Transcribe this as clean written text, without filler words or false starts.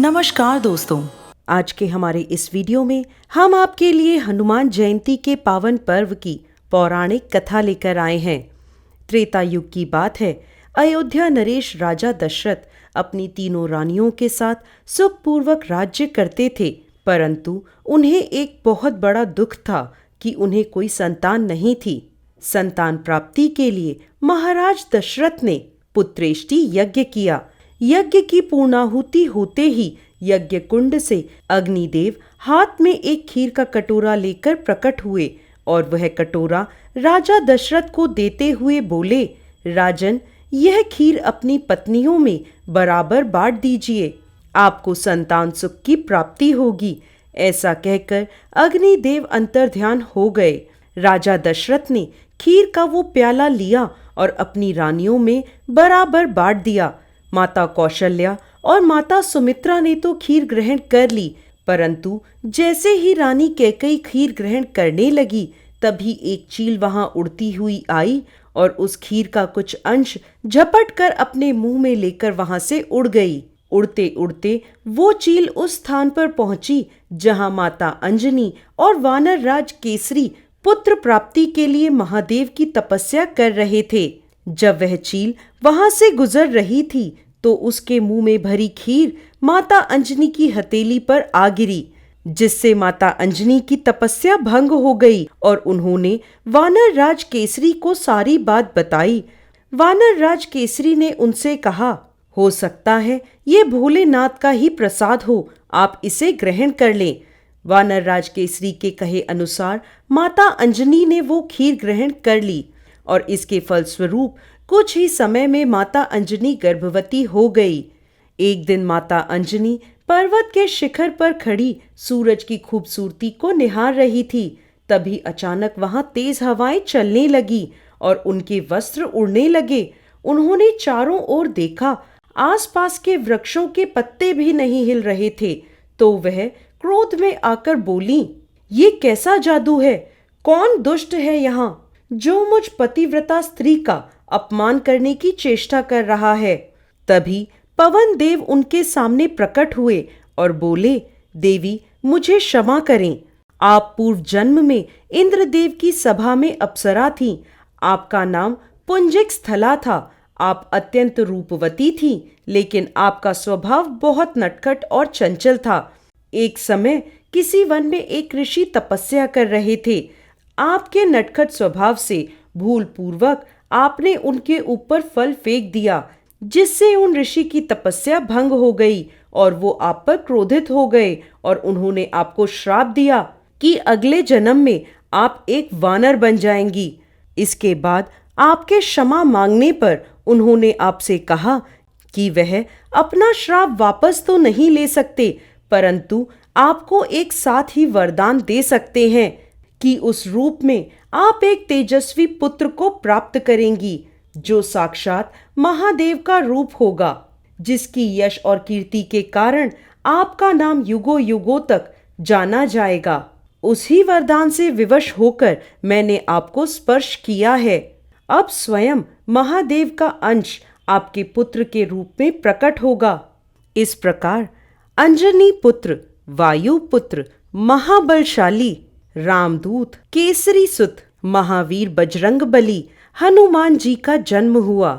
नमस्कार दोस्तों, आज के हमारे इस वीडियो में हम आपके लिए हनुमान जयंती के पावन पर्व की पौराणिक कथा लेकर आए हैं। त्रेता युग की बात है। अयोध्या नरेश राजा दशरथ अपनी तीनों रानियों के साथ सुखपूर्वक राज्य करते थे, परंतु उन्हें एक बहुत बड़ा दुख था कि उन्हें कोई संतान नहीं थी। संतान प्राप्ति के लिए महाराज दशरथ ने पुत्रेष्टि यज्ञ किया। यज्ञ की पूर्णाहुति होते ही यज्ञ कुंड से अग्निदेव हाथ में एक खीर का कटोरा लेकर प्रकट हुए और वह कटोरा राजा दशरथ को देते हुए बोले, राजन, यह खीर अपनी पत्नियों में बराबर बांट दीजिए, आपको संतान सुख की प्राप्ति होगी। ऐसा कहकर अग्निदेव अंतर्ध्यान हो गए। राजा दशरथ ने खीर का वो प्याला लिया और अपनी रानियों में बराबर बांट दिया। माता कौशल्या और माता सुमित्रा ने तो खीर ग्रहण कर ली, परंतु जैसे ही रानी कैकेयी खीर ग्रहण करने लगी, तभी एक चील वहां उड़ती हुई आई और उस खीर का कुछ अंश झपट कर अपने मुंह में लेकर वहां से उड़ गई। उड़ते उड़ते वो चील उस स्थान पर पहुंची जहां माता अंजनी और वानर राज केसरी पुत्र प्राप्ति के लिए महादेव की तपस्या कर रहे थे। जब वह चील वहां से गुजर रही थी तो उसके मुंह में भरी खीर माता अंजनी की हथेली पर आ गिरी, जिससे माता अंजनी की तपस्या भंग हो गई और उन्होंने वानर राज केसरी को सारी बात बताई। वानर राज केसरी ने उनसे कहा, हो सकता है ये भोलेनाथ का ही प्रसाद हो, आप इसे ग्रहण कर लें। वानर राज केसरी के कहे अनुसार माता अंजनी ने वो खीर ग्रहण कर ली और इसके फलस्वरूप कुछ ही समय में माता अंजनी गर्भवती हो गई। एक दिन माता अंजनी पर्वत के शिखर पर खड़ी सूरज की खूबसूरती को निहार रही थी। तभी अचानक वहां तेज हवाएं चलने लगी और उनके वस्त्र उड़ने लगे। उन्होंने चारों ओर देखा, आसपास के वृक्षों के पत्ते भी नहीं हिल रहे थे। तो वह क्रोध में आकर बोली, ये कैसा जादू है? कौन दुष्ट है यहाँ जो मुझ पतिव्रता स्त्री का अपमान करने की चेष्टा कर रहा है? तभी पवन देव उनके सामने प्रकट हुए और बोले, देवी, मुझे क्षमा करें। आप पूर्व जन्म में इंद्रदेव की सभा में अप्सरा थीं। आपका नाम पुंजिक स्थला था। आप अत्यंत रूपवती थीं, लेकिन आपका स्वभाव बहुत नटखट और चंचल था। एक समय किसी वन में एक ऋषि तपस्या कर रहे थे। आपके नटखट स्वभाव से भूल पूर्वक आपने उनके ऊपर फल फेंक दिया, जिससे उन ऋषि की तपस्या भंग हो गई और वो आप पर क्रोधित हो गए और उन्होंने आपको श्राप दिया कि अगले जन्म में आप एक वानर बन जाएंगी। इसके बाद आपके क्षमा मांगने पर उन्होंने आपसे कहा कि वह अपना श्राप वापस तो नहीं ले सकते, परंतु आपको एक साथ ही वरदान दे सकते हैं कि उस रूप में आप एक तेजस्वी पुत्र को प्राप्त करेंगी, जो साक्षात महादेव का रूप होगा, जिसकी यश और कीर्ति के कारण आपका नाम युगों युगों तक जाना जाएगा। उसी वरदान से विवश होकर मैंने आपको स्पर्श किया है। अब स्वयं महादेव का अंश आपके पुत्र के रूप में प्रकट होगा। इस प्रकार अंजनी पुत्र, वायु पुत्र, महाबलशाली रामदूत, केसरी सुत, महावीर बजरंगबली हनुमान जी का जन्म हुआ।